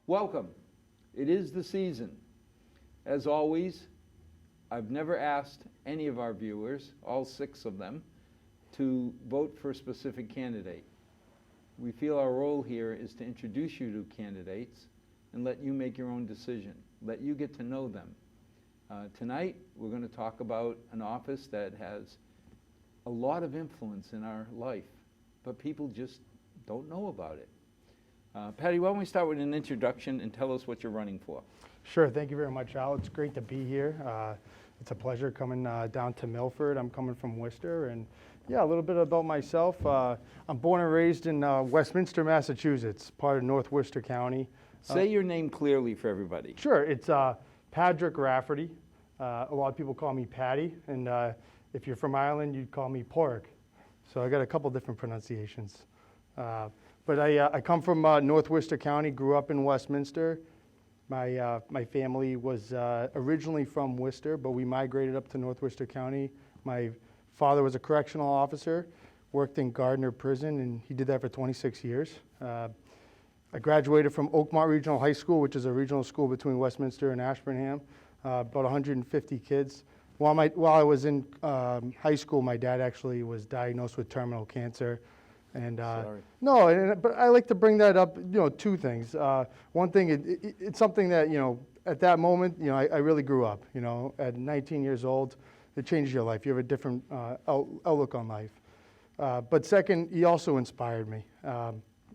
Welcome. It is the season. As always, I've never asked any of our viewers, all 6 of them, to vote for a specific candidate. We feel our role here is to introduce you to candidates and let you make your own decision, let you get to know them. Tonight, we're going to talk about an office that has a lot of influence in our life, but people just don't know about it. Patty, why don't we start with an introduction and tell us what you're running for? Sure, thank you very much, Al. It's great to be here. It's a pleasure coming down to Milford. I'm coming from Worcester, and yeah, a little bit about myself. I'm born and raised in Westminster, Massachusetts, part of North Worcester County. Say your name clearly for everybody. Sure, it's Padric Rafferty. A lot of people call me Patty, and if you're from Ireland, you'd call me Pork. So I got a couple different pronunciations. But I come from North Worcester County, grew up in Westminster. My family was originally from Worcester, but we migrated up to North Worcester County. My father was a correctional officer, worked in Gardner Prison, and he did that for 26 years. I graduated from Oakmont Regional High School, which is a regional school between Westminster and Ashburnham, about 150 kids. While I was in high school, my dad actually was diagnosed with terminal cancer. And Sorry. No, but I like to bring that up, 2 things. One thing, it's something that, at that moment, I really grew up, at 19 years old, it changes your life. You have a different outlook on life. But second, he also inspired me.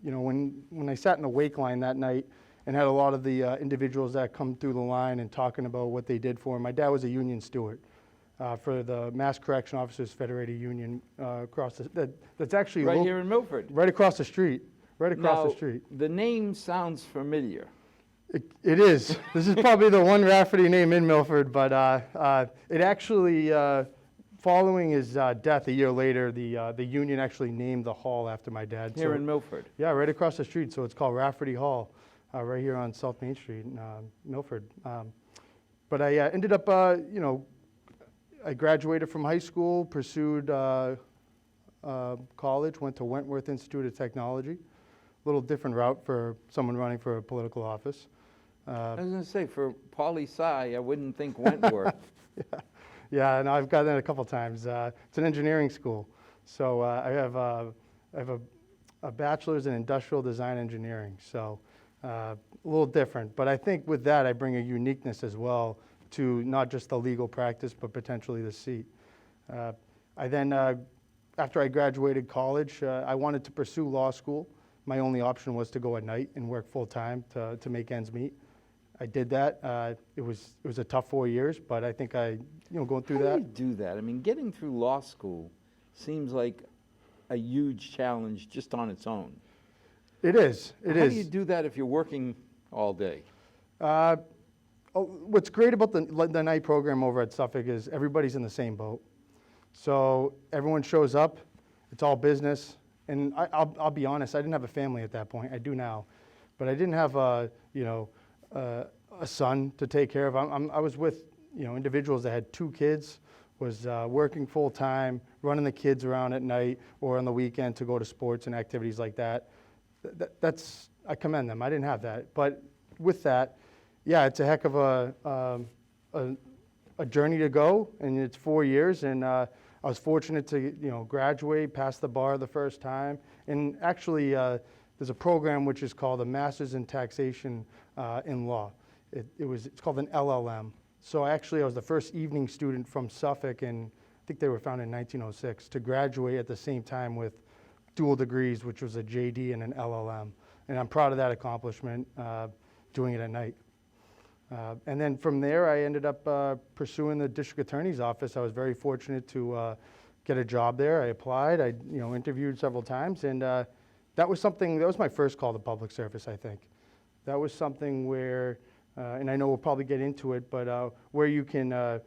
When I sat in the wake line that night and had a lot of the individuals that come through the line and talking about what they did for him, my dad was a union steward. For the Mass Correction Officers Federated Union that's actually right here in Milford. Right across the street. Right across the street. The name sounds familiar. It is. This is probably the one Rafferty name in Milford, but it actually, following his death a year later, the union actually named the hall after my dad. Here in Milford. Yeah, right across the street. So it's called Rafferty Hall, right here on South Main Street in Milford. But I ended up, I graduated from high school, pursued college, went to Wentworth Institute of Technology. A little different route for someone running for a political office. I was going to say, for poli-sci, I wouldn't think Wentworth. Yeah, and I've gotten that a couple times. It's an engineering school. So I have a bachelor's in industrial design engineering. So a little different. But I think with that, I bring a uniqueness as well to not just the legal practice, but potentially the seat. I then, after I graduated college, I wanted to pursue law school. My only option was to go at night and work full-time to make ends meet. I did that. It was a tough 4 years, but I think going through that. How do you do that? I mean, getting through law school seems like a huge challenge just on its own. It is. How do you do that if you're working all day? What's great about the night program over at Suffolk is everybody's in the same boat. So everyone shows up, it's all business. And I'll be honest, I didn't have a family at that point. I do now. But I didn't have a son to take care of. I was with individuals that had 2 kids, was working full time, running the kids around at night or on the weekend to go to sports and activities like that. I commend them. I didn't have that. But with that, yeah, it's a heck of a journey to go, and it's 4 years, and I was fortunate to graduate, pass the bar the first time, and actually there's a program which is called a Master's in Taxation in Law. It's called an LLM. So actually I was the first evening student from Suffolk, and I think they were founded in 1906, to graduate at the same time with dual degrees, which was a JD and an LLM. And I'm proud of that accomplishment, doing it at night. And then from there, I ended up pursuing the district attorney's office. I was very fortunate to get a job there. I applied, I interviewed several times, and that was my first call to public service, I think. That was something where, and I know we'll probably get into it, but where you can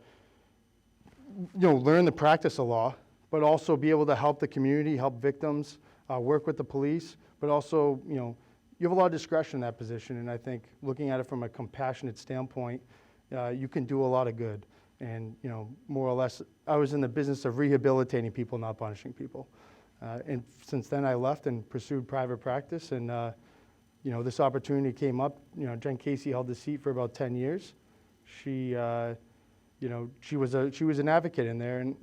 learn the practice of law, but also be able to help the community, help victims, work with the police, but also, you have a lot of discretion in that position, and I think looking at it from a compassionate standpoint, you can do a lot of good. And, more or less, I was in the business of rehabilitating people, not punishing people. And since then, I left and pursued private practice. And, this opportunity came up. Jen Casey held the seat for about 10 years. She was an advocate in there. And,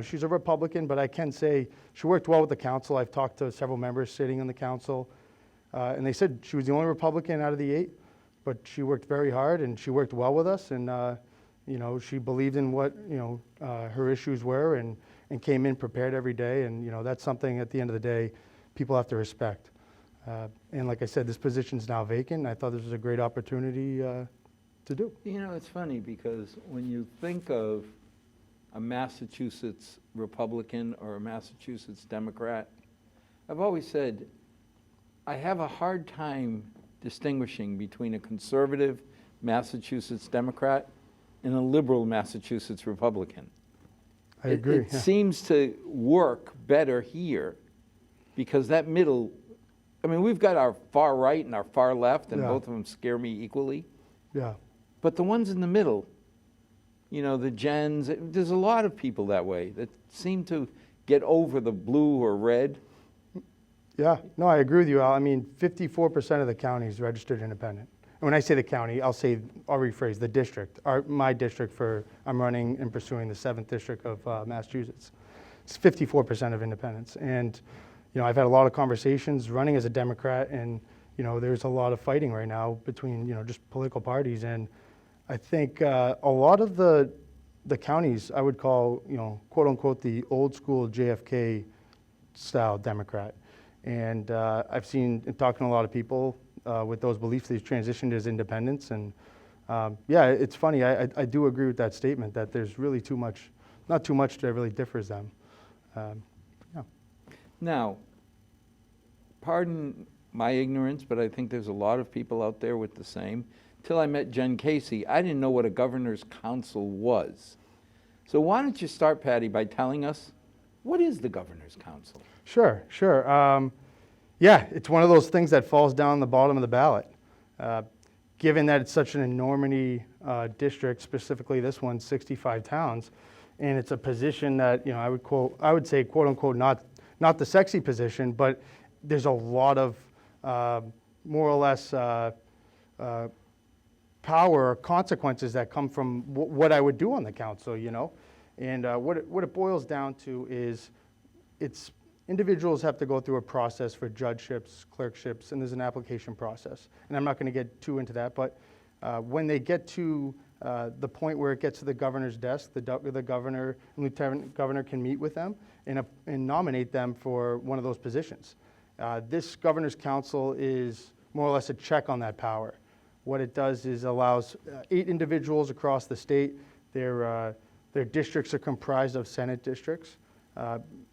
she's a Republican, but I can say she worked well with the council. I've talked to several members sitting on the council. And they said she was the only Republican out of the 8, but she worked very hard and she worked well with us. And, she believed in what, her issues were and came in prepared every day. And, that's something at the end of the day people have to respect. And like I said, this position's now vacant. I thought this was a great opportunity to do. It's funny because when you think of a Massachusetts Republican or a Massachusetts Democrat, I've always said I have a hard time distinguishing between a conservative Massachusetts Democrat and a liberal Massachusetts Republican. I agree. It seems to work better here because that middle, we've got our far right and our far left, and both of them scare me equally. Yeah. But the ones in the middle, the Gens, there's a lot of people that way that seem to get over the blue or red. Yeah, no, I agree with you, Al. 54% of the county is registered independent. And when I say the county, I'll rephrase, the district. My district I'm running and pursuing the 7th district of Massachusetts. It's 54% of independents. And, I've had a lot of conversations running as a Democrat, and, there's a lot of fighting right now between, just political parties. And I think a lot of the counties I would call, quote unquote, the old school JFK style Democrat. And I've seen, in talking to a lot of people with those beliefs, they've transitioned as independents. And it's funny, I do agree with that statement that there's really not too much that really differs them. Now, pardon my ignorance, but I think there's a lot of people out there with the same. Till I met Jen Casey, I didn't know what a governor's council was. So why don't you start, Patty, by telling us, what is the governor's council? Sure. It's one of those things that falls down the bottom of the ballot. Given that it's such an enormity district, specifically this one, 65 towns, and it's a position that, I would say, quote unquote, not the sexy position, but there's a lot of more or less power or consequences that come from what I would do on the council, And what it boils down to is individuals have to go through a process for judgeships, clerkships, and there's an application process. And I'm not going to get too into that, but when they get to the point where it gets to the governor's desk, the governor and lieutenant governor can meet with them and nominate them for one of those positions. This governor's council is more or less a check on that power. What it does is allows 8 individuals across the state. Their districts are comprised of Senate districts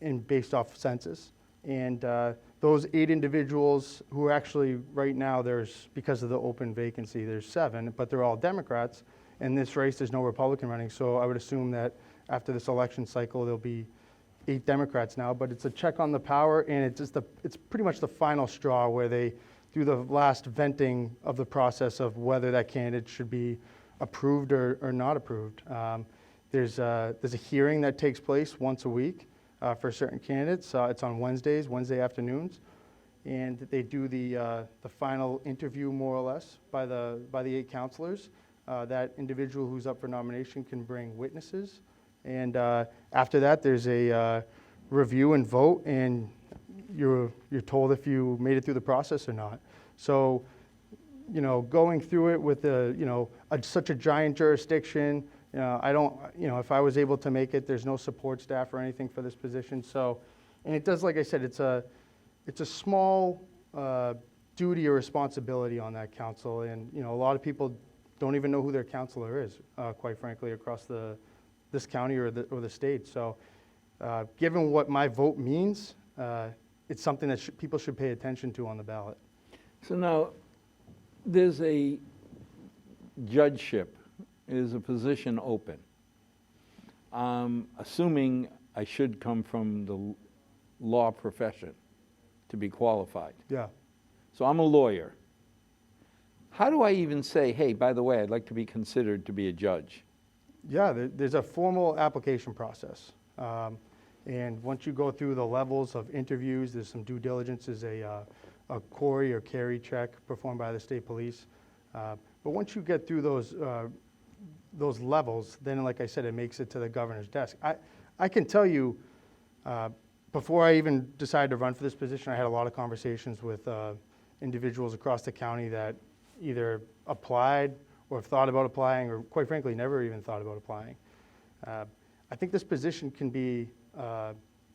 and based off census. And those 8 individuals who are actually right now, because of the open vacancy, there's 7, but they're all Democrats. In this race, there's no Republican running. So I would assume that after this election cycle, there'll be 8 Democrats now. But it's a check on the power, and it's pretty much the final straw where they do the last venting of the process of whether that candidate should be approved or not approved. There's a hearing that takes place once a week for certain candidates. It's on Wednesday afternoons, and they do the final interview more or less by the 8 counselors. That individual who's up for nomination can bring witnesses, and after that, there's a review and vote, and you're told if you made it through the process or not. So, going through it with such a giant jurisdiction. If I was able to make it, there's no support staff or anything for this position. So, and it does, like I said, it's a small duty or responsibility on that council. And, a lot of people don't even know who their counselor is, quite frankly, across this county or the state. So, given what my vote means, it's something that people should pay attention to on the ballot. So now, there's a judgeship. Is a position open? Assuming I should come from the law profession to be qualified. Yeah. So I'm a lawyer. How do I even say, hey, by the way, I'd like to be considered to be a judge? Yeah, there's a formal application process. And once you go through the levels of interviews, there's some due diligence, there's a Corey or carry check performed by the state police. But once you get through those levels, then like I said, it makes it to the governor's desk. I can tell you, before I even decided to run for this position, I had a lot of conversations with individuals across the county that either applied or have thought about applying, or quite frankly, never even thought about applying. I think this position can be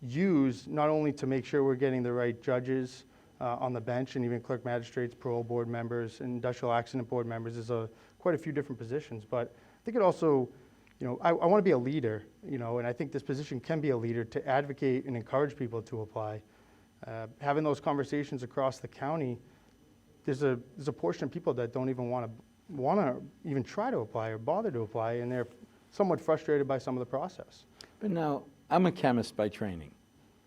used not only to make sure we're getting the right judges on the bench, and even clerk magistrates, parole board members, and industrial accident board members. There's quite a few different positions, but I think it also, I want to be a leader, and I think this position can be a leader to advocate and encourage people to apply. Having those conversations across the county, there's a portion of people that don't even want to even try to apply or bother to apply, and they're somewhat frustrated by some of the process. But now, I'm a chemist by training.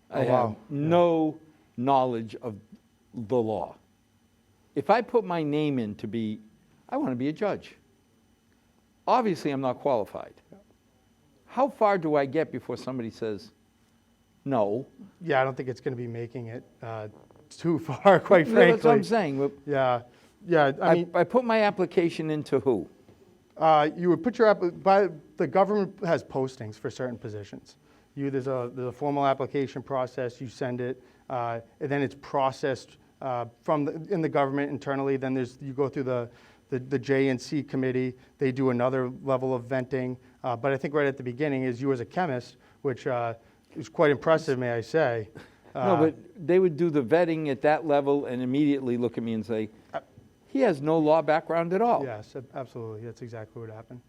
I Oh, wow. have no knowledge of the law. If I put my name in I want to be a judge. Obviously, I'm not qualified. How far do I get before somebody says, no? Yeah, I don't think it's going to be making it too far, quite frankly. That's what I'm saying. Yeah, I mean, I put my application into who? you would put the government has postings for certain positions. There's a formal application process, you send it, and then it's processed in the government internally. Then you go through the J&C committee, they do another level of venting. But I think right at the beginning is you as a chemist, which is quite impressive, may I say. No, but they would do the vetting at that level and immediately look at me and say, he has no law background at all. Yes, absolutely. That's exactly what happened.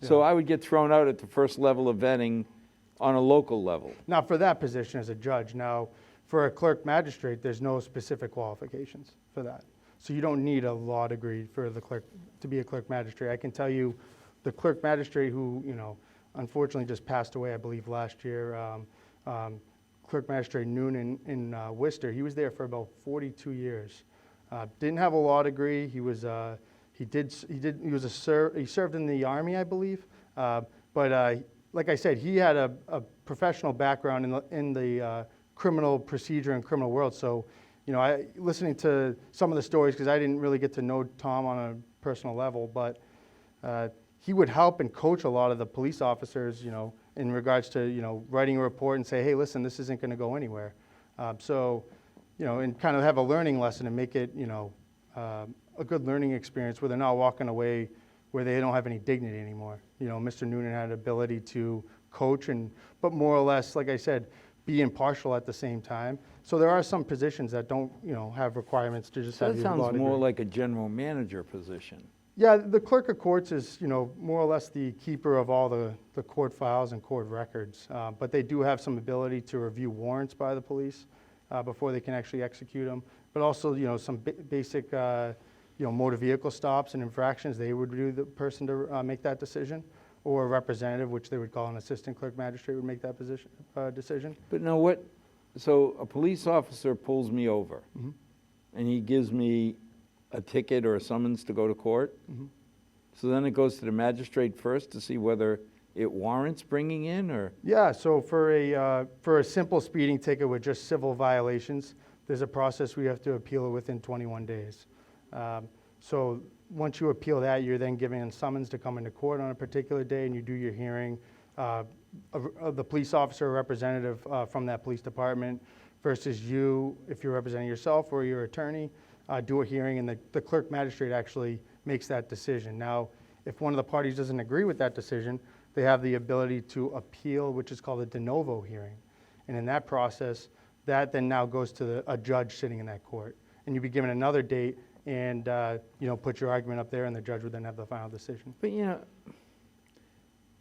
So I would get thrown out at the first level of vetting on a local level. Now, for that position as a judge. Now, for a clerk magistrate, there's no specific qualifications for that. So you don't need a law degree for the clerk to be a clerk magistrate. I can tell you the clerk magistrate who, unfortunately just passed away, I believe, last year, Clerk Magistrate Noonan in Worcester, he was there for about 42 years. Didn't have a law degree. He served in the Army, I believe. But like I said, he had a professional background in the criminal procedure and criminal world. So, listening to some of the stories, because I didn't really get to know Tom on a personal level, but he would help and coach a lot of the police officers, in regards to, writing a report and say, hey, listen, this isn't going to go anywhere. And kind of have a learning lesson and make it, a good learning experience where they're not walking away where they don't have any dignity anymore. Mr. Noonan had an ability to coach but more or less, like I said, be impartial at the same time. So there are some positions that don't, have requirements to just have That your law sounds degree. more like a general manager position. Yeah, the clerk of courts is, more or less the keeper of all the court files and court records. But they do have some ability to review warrants by the police before they can actually execute them. But also, some basic, motor vehicle stops and infractions, they would do the person to make that decision. Or a representative, which they would call an assistant clerk magistrate, would make that decision. But now so a police officer pulls me over, and he gives me a ticket or a summons to go to court. So then it goes to the magistrate first to see whether it warrants bringing in, or? Yeah, so for a simple speeding ticket with just civil violations, there's a process we have to appeal it within 21 days. So once you appeal that, you're then given a summons to come into court on a particular day, and you do your hearing. The police officer or representative from that police department versus you, if you're representing yourself or your attorney, do a hearing, and the clerk magistrate actually makes that decision. Now, if one of the parties doesn't agree with that decision, they have the ability to appeal, which is called a de novo hearing. And in that process, that then now goes to a judge sitting in that court. And you'd be given another date and, put your argument up there, and the judge would then have the final decision. But,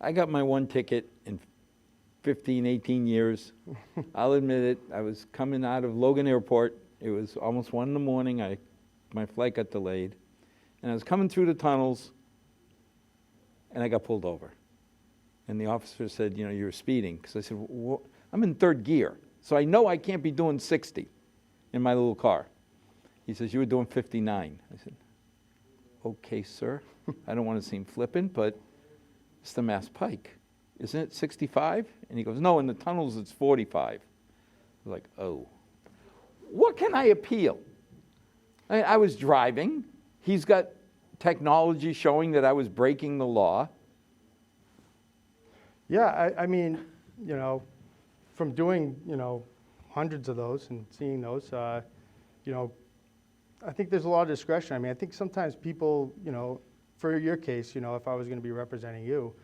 I got my one ticket in 15, 18 years. I'll admit it. I was coming out of Logan Airport. It was almost 1 in the morning. My flight got delayed. And I was coming through the tunnels, and I got pulled over. And the officer said, you're speeding. Because I said, well, I'm in third gear, so I know I can't be doing 60 in my little car. He says, you were doing 59. I said, okay, sir. I don't want to seem flippant, but it's the Mass Pike. Isn't it 65? And he goes, no, in the tunnels it's 45. I'm like, oh. What can I appeal? I was driving. He's got technology showing that I was breaking the law. Yeah, I mean, you know, from doing, you know, hundreds of those and seeing those, you know, I think there's a lot of discretion. I mean, I think sometimes people, you know, for your case, you know, if I was going to be representing you,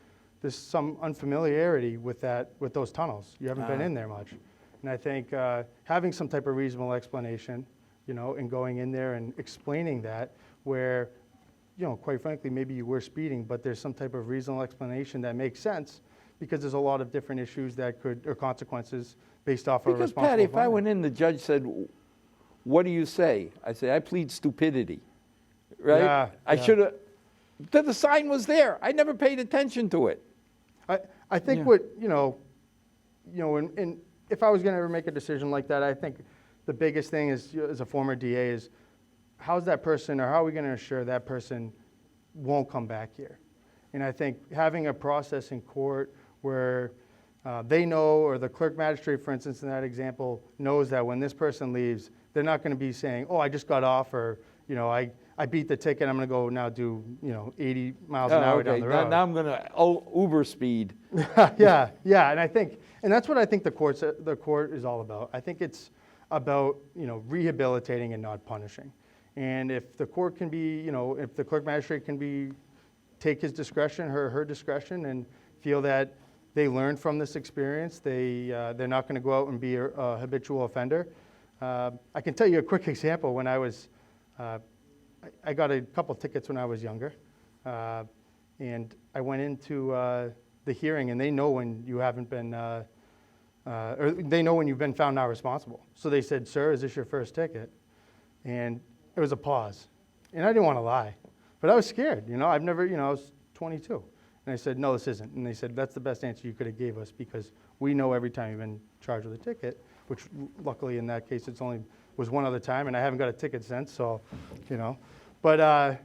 there's some unfamiliarity with that, with those tunnels. You haven't been in there much. And I think having some type of reasonable explanation, you know, and going in there and explaining that where, you know, quite frankly, maybe you were speeding, but there's some type of reasonable explanation that makes sense because there's a lot of different issues that could, or consequences based off of a responsible Patty, if I driver. went in, the judge said, what do you say? I say, I plead stupidity, right? Yeah, I yeah. should have, the sign was there. I never paid attention to it. I think Yeah. what, you know, and if I was going to ever make a decision like that, I think the biggest thing is, as a former DA, is how's that person, or how are we going to ensure that person won't come back here? And I think having a process in court where they know, or the clerk magistrate, for instance, in that example, knows that when this person leaves, they're not going to be saying, oh, I just got off, or, you know, I beat the ticket, I'm going to go now do, you know, 80 miles an hour down the road. Now I'm going to Uber speed. Yeah, and I think, and that's what I think the court is all about. I think it's about, you know, rehabilitating and not punishing. And if the court can be, you know, if the clerk magistrate can take his discretion, her discretion, and feel that they learned from this experience, they're not going to go out and be a habitual offender. I can tell you a quick example. When I was, I got a couple tickets when I was younger, and I went into the hearing, and they know when you haven't been, or they know when you've been found not responsible. So they said, sir, is this your first ticket? And it was a pause. And I didn't want to lie, but I was scared. You know, I've never, you know, I was 22. And I said, no, this isn't. And they said, that's the best answer you could have gave us, because we know every time you've been charged with a ticket, which luckily in that case, it's only was one other time, and I haven't got a ticket since, so, you know. But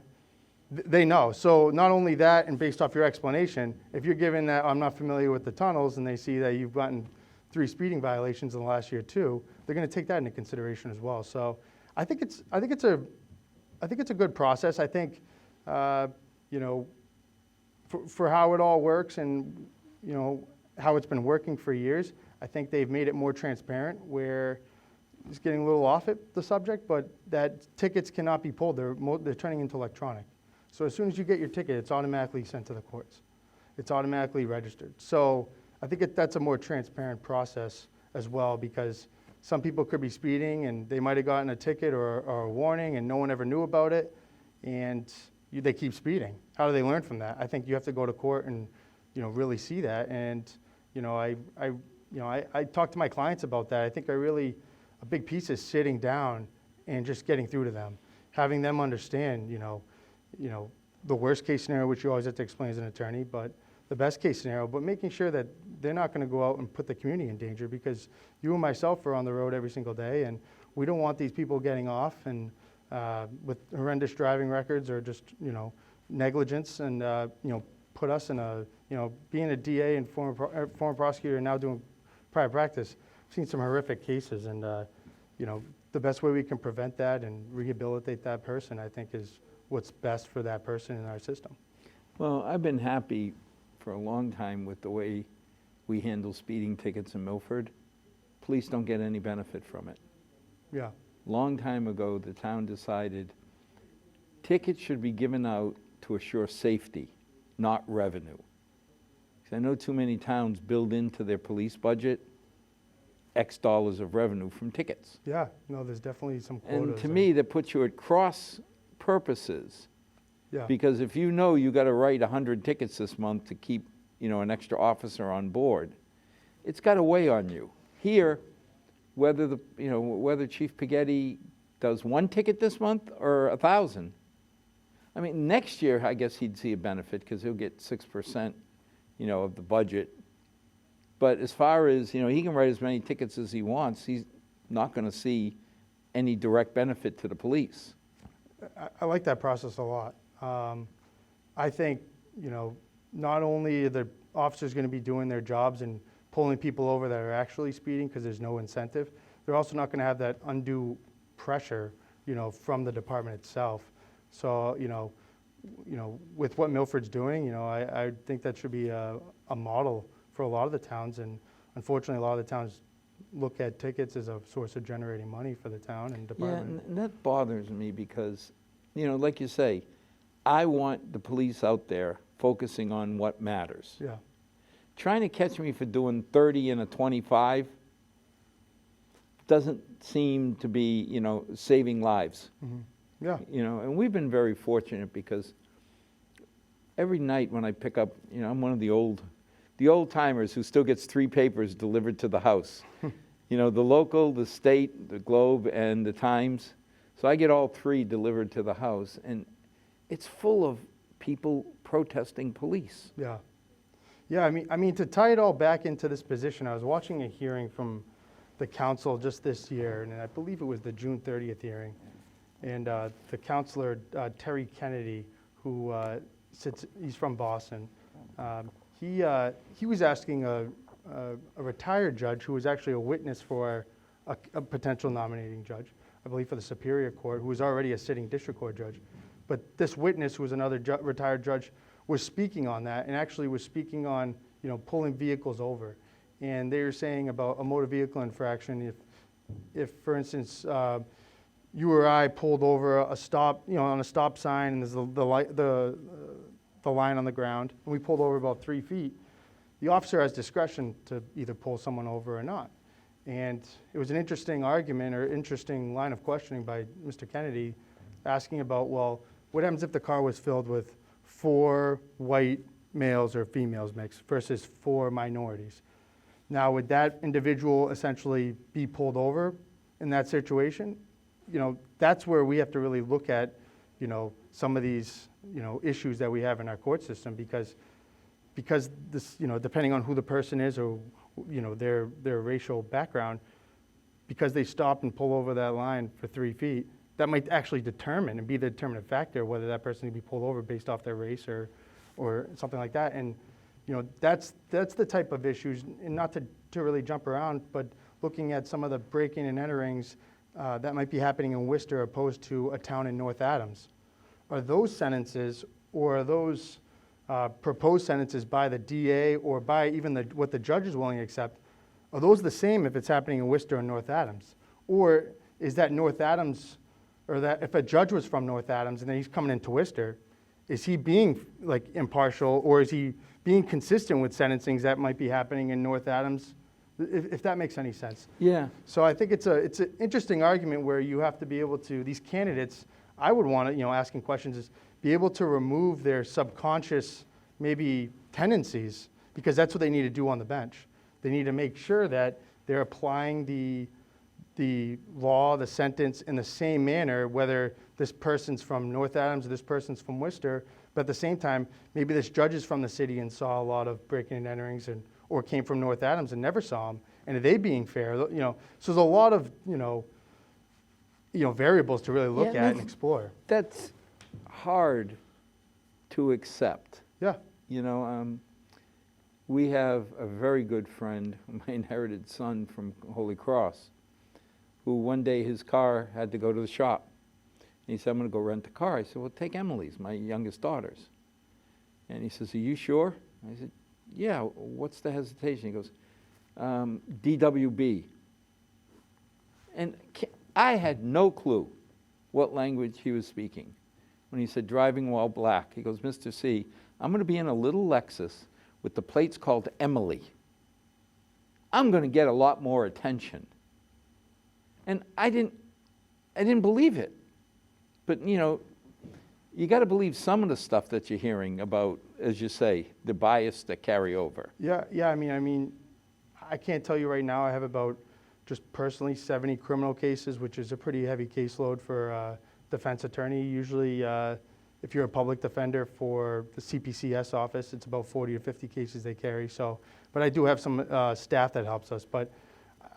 they know. So not only that, and based off your explanation, if you're given that I'm not familiar with the tunnels, and they see that you've gotten 3 speeding violations in the last year too, they're going to take that into consideration as well. So I think it's a good process. I think, you know, for how it all works, and, you know, how it's been working for years, I think they've made it more transparent, where it's getting a little off the subject, but that tickets cannot be pulled. They're turning into electronic. So as soon as you get your ticket, it's automatically sent to the courts. It's automatically registered. So I think that's a more transparent process as well, because some people could be speeding and they might have gotten a ticket or a warning and no one ever knew about it, and they keep speeding. How do they learn from that? I think you have to go to court and, you know, really see that. And, you know, I talk to my clients about that. I think a big piece is sitting down and just getting through to them, having them understand, you know, the worst case scenario, which you always have to explain as an attorney, but the best case scenario, but making sure that they're not going to go out and put the community in danger, because you and myself are on the road every single day, and we don't want these people getting off and with horrendous driving records, or just, you know, negligence, and, you know, put us in a, you know, being a DA and former prosecutor and now doing private practice, I've seen some horrific cases, and, you know, the best way we can prevent that and rehabilitate that person, I think, is what's best for that person in our system. Well, I've been happy for a long time with the way we handle speeding tickets in Milford. Police don't get any benefit from it. Yeah. Long time ago, the town decided tickets should be given out to assure safety, not revenue. 'Cause I know too many towns build into their police budget X dollars of revenue from tickets. Yeah, no, there's definitely some quotas. And to me, that puts you at cross purposes. yeah, Because if you know you got to write 100 tickets this month to keep, you know, an extra officer on board, it's got to weigh on you. Here, whether Chief Pigetti does 1 ticket this month or 1,000, I mean, next year I guess he'd see a benefit because he'll get 6%, you know, of the budget. But as far as, you know, he can write as many tickets as he wants, he's not going to see any direct benefit to the police. I like that process a lot. I think, you know, not only are the officers going to be doing their jobs and pulling people over that are actually speeding because there's no incentive, they're also not going to have that undue pressure, from the department itself. So, with what Milford's doing, I think that should be a model for a lot of the towns. And unfortunately, a lot of the towns look at tickets as a source of generating money for the town and department. Yeah, and that bothers me because, like you say, I want the police out there focusing on what matters. Yeah. Trying to catch me for doing 30 and a 25 doesn't seem to be, saving lives. Mm-hmm. Yeah. And we've been very fortunate because every night when I pick up, I'm one of the old timers who still gets 3 papers delivered to the house. The local, the state, the Globe, and the Times. So I get all 3 delivered to the house, and it's full of people protesting police. Yeah. Yeah, I mean, to tie it all back into this position, I was watching a hearing from the council just this year, and I believe it was the June 30th hearing. And the councilor, Terry Kennedy, who he's from Boston, he was asking a retired judge who was actually a witness for a potential nominating judge, I believe for the Superior Court, who was already a sitting district court judge. But this witness, who was another retired judge, was speaking on that, and actually was speaking on, pulling vehicles over. And they were saying about a motor vehicle infraction, if for instance, you or I pulled over a stop, on a stop sign, and there's the line on the ground, and we pulled over about 3 feet, the officer has discretion to either pull someone over or not. And it was an interesting argument or interesting line of questioning by Mr. Kennedy, asking about, well, what happens if the car was filled with 4 white males or females mixed versus 4 minorities? Now, would that individual essentially be pulled over in that situation? That's where we have to really look at, some of these, issues that we have in our court system, because this, depending on who the person is or, their racial background, because they stop and pull over that line for 3 feet, that might actually determine and be the determinant factor whether that person can be pulled over based off their race or something like that. And that's the type of issues, and not to really jump around, but looking at some of the breaking and enterings that might be happening in Worcester opposed to a town in North Adams. Are those sentences, or are those proposed sentences by the DA or by even what the judge is willing to accept, are those the same if it's happening in Worcester or North Adams? Or is that North Adams, or that if a judge was from North Adams and then he's coming into Worcester, is he being impartial, or is he being consistent with sentencings that might be happening in North Adams, if that makes any sense? Yeah. So I think it's an interesting argument where you have to be able to, these candidates, I would want to, asking questions, is be able to remove their subconscious maybe tendencies, because that's what they need to do on the bench. They need to make sure that they're applying the law, the sentence in the same manner, whether this person's from North Adams or this person's from Worcester, but at the same time, maybe this judge is from the city and saw a lot of breaking and enterings, or came from North Adams and never saw them, and are they being fair? So there's a lot of, variables to really look at and explore. That's hard to accept. Yeah. We have a very good friend, my inherited son from Holy Cross, who one day his car had to go to the shop. And he said, I'm going to go rent a car. I said, well, take Emily's, my youngest daughter's. And he says, are you sure? I said, yeah, what's the hesitation? He goes, DWB. And I had no clue what language he was speaking. When he said driving while black, he goes, Mr. C, I'm going to be in a little Lexus with the plates called Emily. I'm going to get a lot more attention. And I didn't believe it. But, you got to believe some of the stuff that you're hearing about, as you say, the bias that carry over. Yeah. I mean, I can't tell you right now. I have about, just personally, 70 criminal cases, which is a pretty heavy caseload for a defense attorney. Usually, if you're a public defender for the CPCS office, it's about 40 to 50 cases they carry. So, but I do have some staff that helps us. But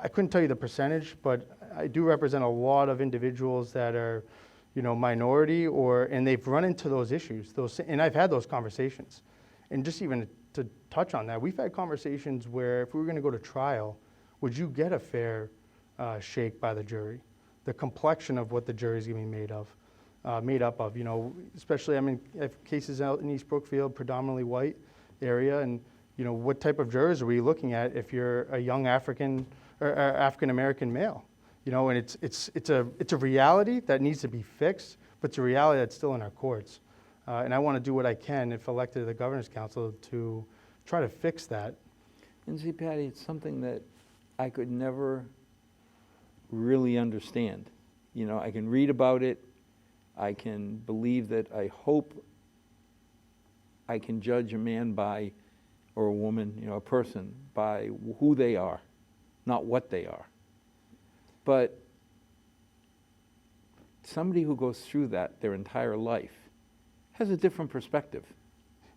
I couldn't tell you the percentage, but I do represent a lot of individuals that are, minority, and they've run into those issues. And I've had those conversations. And just even to touch on that, we've had conversations where if we were going to go to trial, would you get a fair shake by the jury? The complexion of what the jury is going to be made up of, especially, I have cases out in East Brookfield, predominantly white area, and, what type of jurors are we looking at if you're a young African or African-American male? And it's a reality that needs to be fixed, but it's a reality that's still in our courts. And I want to do what I can, if elected to the Governor's Council, to try to fix that. And see, Patty, it's something that I could never really understand. I can read about it. I can believe that. I hope I can judge a man by, or a woman, a person, by who they are, not what they are. But somebody who goes through that their entire life has a different perspective.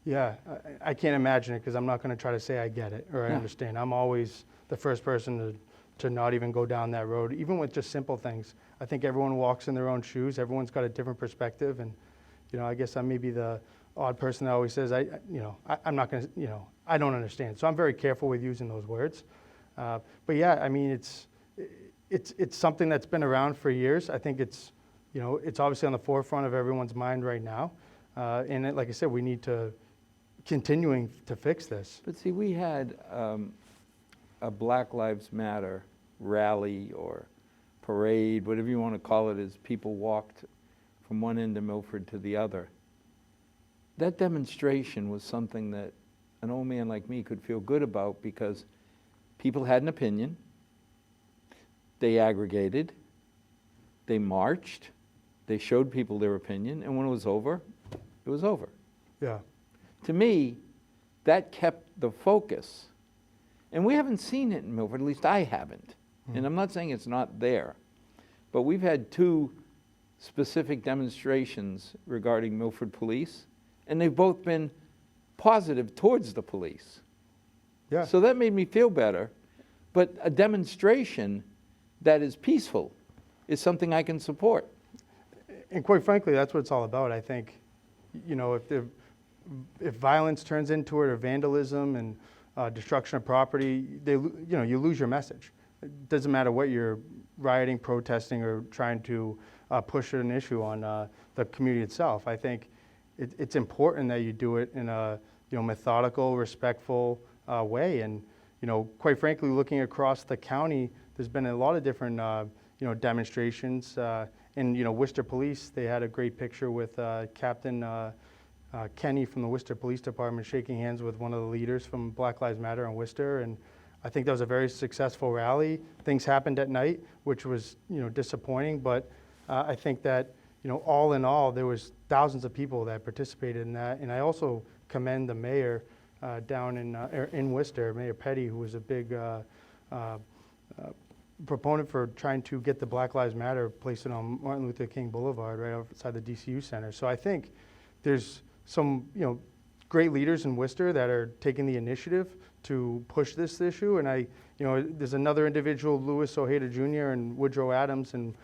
Yeah, I can't imagine it, because I'm not going to try to say I get it or I Yeah. understand. I'm always the first person to not even go down that road, even with just simple things. I think everyone walks in their own shoes. Everyone's got a different perspective, and I guess I'm maybe the odd person that always says I'm not going to, I don't understand. So I'm very careful with using those words. But yeah, it's something that's been around for years. I think it's obviously on the forefront of everyone's mind right now. And like I said, we need to continuing to fix this. But see, we had a Black Lives Matter rally or parade, whatever you want to call it, as people walked from one end of Milford to the other. That demonstration was something that an old man like me could feel good about, because people had an opinion, they aggregated, they marched, they showed people their opinion, and when it was over, it was over. Yeah. To me, that kept the focus. And we haven't seen it in Milford, at least I haven't. And I'm not saying it's not there. But we've had 2 specific demonstrations regarding Milford police, and they've both been positive towards the police. Yeah. So that made me feel better. But a demonstration that is peaceful is something I can support. And quite frankly, that's what it's all about. I think, if violence turns into it, or vandalism and destruction of property, you lose your message. It doesn't matter what you're rioting, protesting, or trying to push an issue on the community itself. I think it's important that you do it in a methodical, respectful way. And quite frankly, looking across the county, there's been a lot of different demonstrations. In Worcester Police, they had a great picture with Captain Kenny from the Worcester Police Department shaking hands with one of the leaders from Black Lives Matter in Worcester, and I think that was a very successful rally. Things happened at night, which was disappointing, but I think that all in all, there was thousands of people that participated in that, and I also commend the mayor down in Worcester, Mayor Pigetti, who was a big proponent for trying to get the Black Lives Matter placed on Martin Luther King Boulevard right outside the DCU Center. So I think there's some great leaders in Worcester that are taking the initiative to push this issue, and there's another individual, Louis Ojeda Jr. and Woodrow Adams in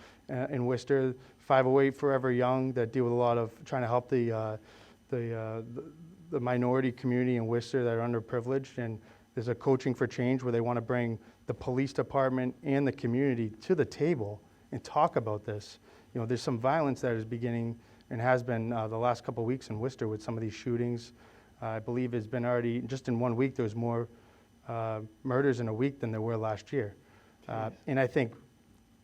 Worcester, 508 Forever Young, that deal with a lot of trying to help the minority community in Worcester that are underprivileged. And there's a Coaching for Change where they want to bring the police department and the community to the table and talk about this. There's some violence that is beginning and has been the last couple of weeks in Worcester with some of these shootings. I believe it's been already, just in 1 week, there's more murders in a week than there were last year. And I think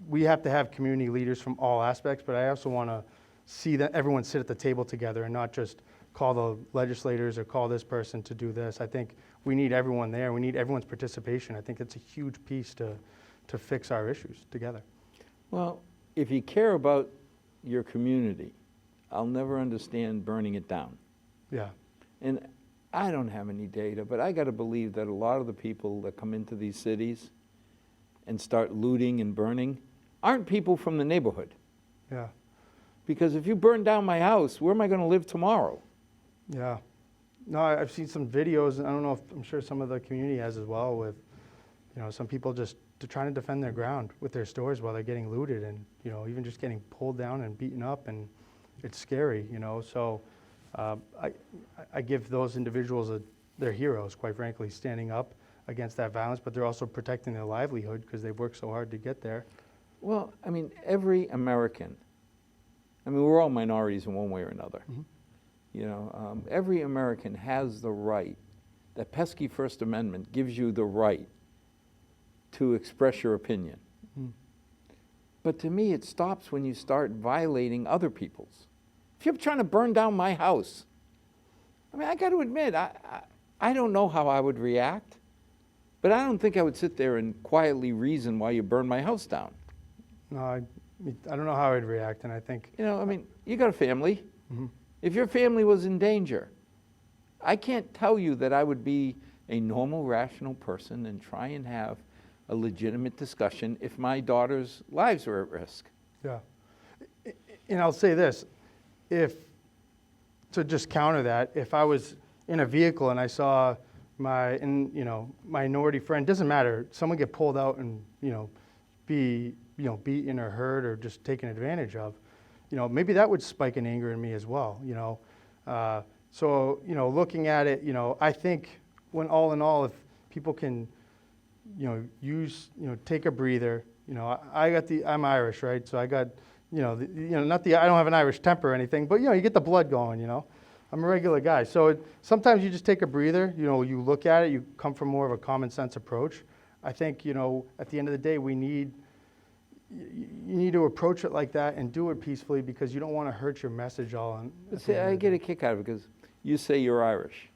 we have to have community leaders from all aspects, but I also want to see that everyone sit at the table together and not just call the legislators or call this person to do this. I think we need everyone there. We need everyone's participation. I think it's a huge piece to fix our issues together. Well, if you care about your community, I'll never understand burning it down. Yeah. And I don't have any data, but I got to believe that a lot of the people that come into these cities and start looting and burning aren't people from the neighborhood. Yeah. Because if you burn down my house, where am I going to live tomorrow? Yeah. No, I've seen some videos, and I don't know if, I'm sure some of the community has as well, with, some people just trying to defend their ground with their stores while they're getting looted and, even just getting pulled down and beaten up, and it's scary, So I give those individuals they're heroes, quite frankly, standing up against that violence, but they're also protecting their livelihood because they've worked so hard to get there. Well, I mean, every American, I mean, we're all minorities in one way or another. Mm-hmm. You know, every American has the right, that pesky First Amendment gives you the right to express your opinion. Mm. But to me, it stops when you start violating other people's. If you're trying to burn down my house, I mean, I got to admit, I don't know how I would react, but I don't think I would sit there and quietly reason why you burn my house down. No, I don't know how I'd react, and I think... You know, I mean, you got a family. Mm-hmm. If your family was in danger, I can't tell you that I would be a normal, rational person and try and have a legitimate discussion if my daughter's lives were at risk. Yeah. And I'll say this, to just counter that, if I was in a vehicle and I saw my minority friend, doesn't matter, someone get pulled out and, be, beaten or hurt or just taken advantage of, maybe that would spike an anger in me as well, So, looking at it, I think when all in all, if people can, take a breather, I'm Irish, right? So I got, I don't have an Irish temper or anything, but, you get the blood going, I'm a regular guy. So sometimes you just take a breather, you look at it, you come from more of a common sense approach. I think, at the end of the day, you need to approach it like that and do it peacefully because you don't want to hurt your message all on. But see, I get a kick out of it because you say you're Irish.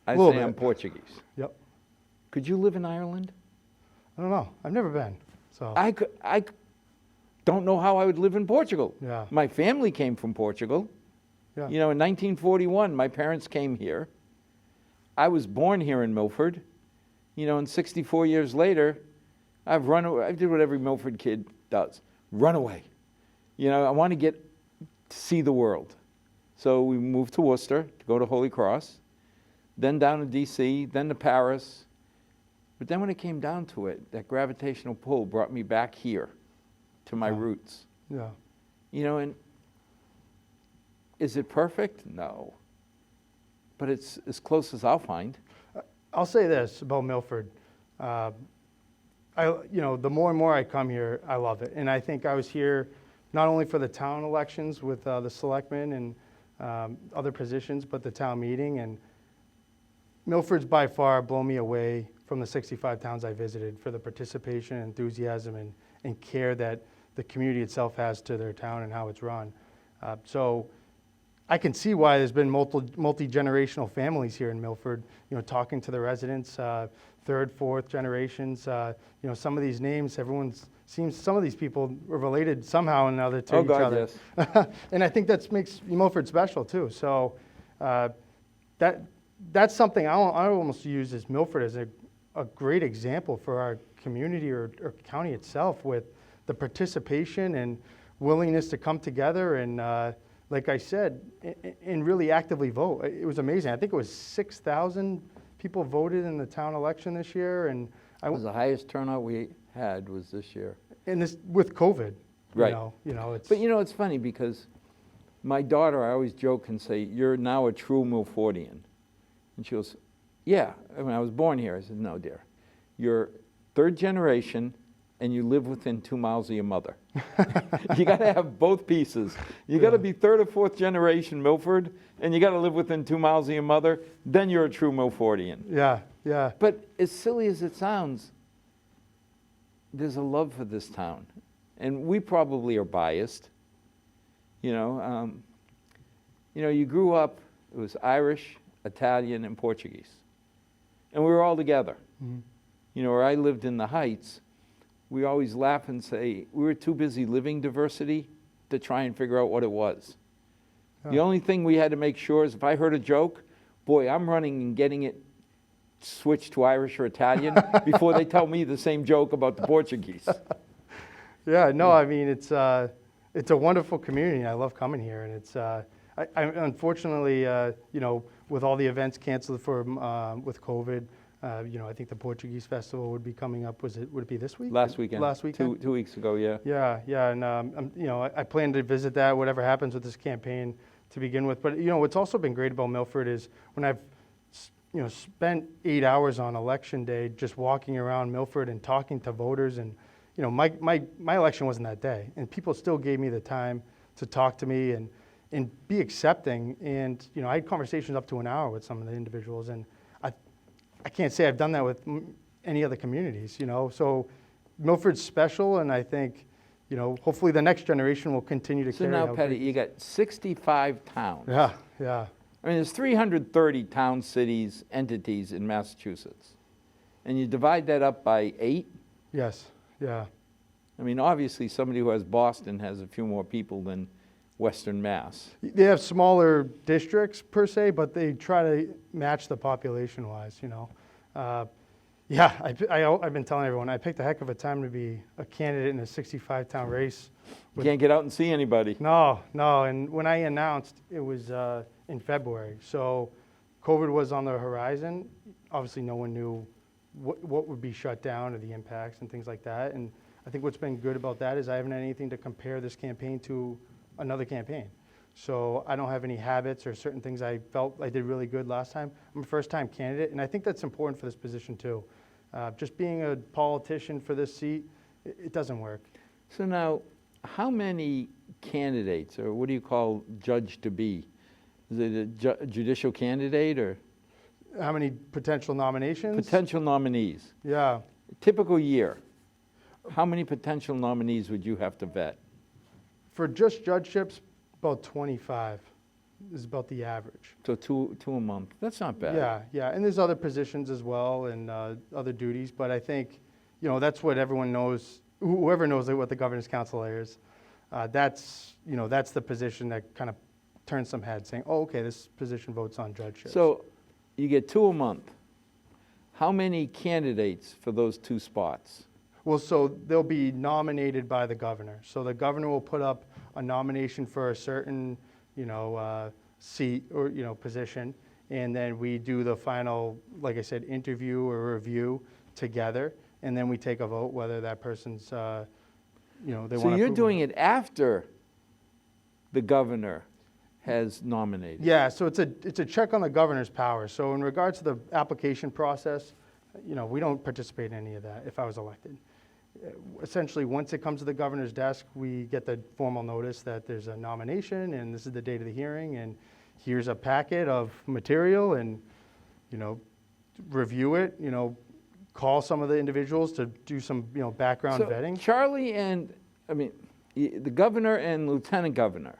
I Little say bit. I'm Portuguese. Yep. Could you live in Ireland? I don't know. I've never been. So I don't know how I would live in Portugal. Yeah. My family came from Portugal. Yeah. In 1941, my parents came here. I was born here in Milford. And 64 years later, I've run away. I did what every Milford kid does. Run away. I want to get to see the world. So we moved to Worcester to go to Holy Cross, then down to D.C., then to Paris. But then when it came down to it, that gravitational pull brought me back here to my roots. Yeah. And is it perfect? No. But it's as close as I'll find. I'll say this about Milford. The more and more I come here, I love it. And I think I was here not only for the town elections with the selectmen and other positions, but the town meeting. And Milford's by far blown me away from the 65 towns I visited for the participation, enthusiasm, and care that the community itself has to their town and how it's run. So I can see why there's been multi-generational families here in Milford, talking to the residents, third, fourth generations. Some of these names, some of these people are related somehow or another to each other. Yes. And I think that makes Milford special too. So that's something I almost use as Milford as a great example for our community or county itself, with the participation and willingness to come together and like I said, and really actively vote. It was amazing. I think it was 6,000 people voted in the town election this year, and It was the highest turnout we had was this year. and this with COVID. Right. It's But it's funny because my daughter, I always joke and say, "You're now a true Milfordian." And she goes, "Yeah, I was born here." I said, "No, dear. You're third generation and you live within 2 miles of your mother." You got to have both pieces. You got to be third or fourth generation Milford, and you got to live within 2 miles of your mother. Then you're a true Milfordian. yeah. But as silly as it sounds, there's a love for this town, and we probably are biased. You grew up. It was Irish, Italian, and Portuguese, and we were all together. Mhm. Where I lived in the Heights, we always laugh and say we were too busy living diversity to try and figure out what it was. The only thing we had to make sure is if I heard a joke, boy, I'm running and getting it switched to Irish or Italian before they tell me the same joke about the Portuguese. Yeah, no, I mean, it's a wonderful community. I love coming here, and it's I unfortunately, with all the events canceled with COVID, I think the Portuguese festival would be coming up. Would it be this week? Last weekend. Last weekend. 2 weeks ago, yeah. Yeah, and I plan to visit that. Whatever happens with this campaign, to begin with. But, what's also been great about Milford is when I've, spent 8 hours on election day just walking around Milford and talking to voters, and, my election wasn't that day, and people still gave me the time to talk to me and be accepting. And, I had conversations up to an hour with some of the individuals, and I can't say I've done that with any other communities, So Milford's special, and I think, hopefully the next generation will continue to So carry now, how Patty, great- you got 65 towns. Yeah, yeah. I mean, there's 330 towns, cities, entities in Massachusetts. And you divide that up by 8. Yes, yeah. I mean, obviously, somebody who has Boston has a few more people than Western Mass. They have smaller districts per se, but they try to match the population-wise, I've been telling everyone, I picked a heck of a time to be a candidate in a 65-town race. You can't get out and see anybody. No, and when I announced, it was in February. So COVID was on the horizon. Obviously, no one knew what would be shut down or the impacts and things like that. And I think what's been good about that is I haven't had anything to compare this campaign to another campaign. So I don't have any habits or certain things I felt I did really good last time. I'm a first-time candidate, and I think that's important for this position too. Just being a politician for this seat, it doesn't work. So now, how many candidates, or what do you call judge to be? Is it a judicial candidate or How many potential nominations? potential nominees? Yeah. Typical year, how many potential nominees would you have to vet? For just judgeships, about 25 is about the average. So two a month. That's not bad. Yeah. And there's other positions as well and other duties, but I think, that's what everyone knows. Whoever knows what the governor's council is, that's the position that kind of turns some heads, saying, oh, okay, this position votes on judgeships. So you get 2 a month. How many candidates for those 2 spots? Well, so they'll be nominated by the governor. So the governor will put up a nomination for a certain, seat or, position, and then we do the final, like I said, interview or review together, and then we take a vote whether that person's, they want to. So you're doing it after the governor has nominated? Yeah, so it's a check on the governor's power. So in regards to the application process, we don't participate in any of that if I was elected. Essentially, once it comes to the governor's desk, we get the formal notice that there's a nomination and this is the date of the hearing and here's a packet of material and, review it, call some of the individuals to do some, background vetting. Charlie and, the governor and lieutenant governor,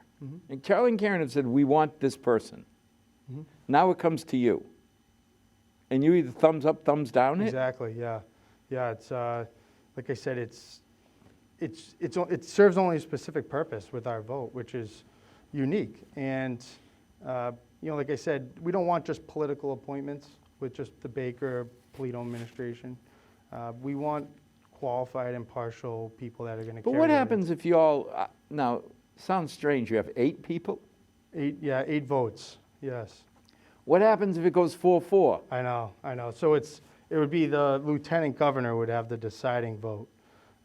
and Charlie and Karen have said, we want this person. Now it comes to you. And you either thumbs up, thumbs down it? Exactly, yeah. Yeah, it's, like I said, it serves only a specific purpose with our vote, which is unique. And, like I said, we don't want just political appointments with just the Baker, Polito administration. We want qualified, impartial people that are going to carry. But what happens if you all, now, sounds strange, you have 8 people? 8 votes, yes. What happens if it goes 4-4? I know. So it would be the lieutenant governor would have the deciding vote.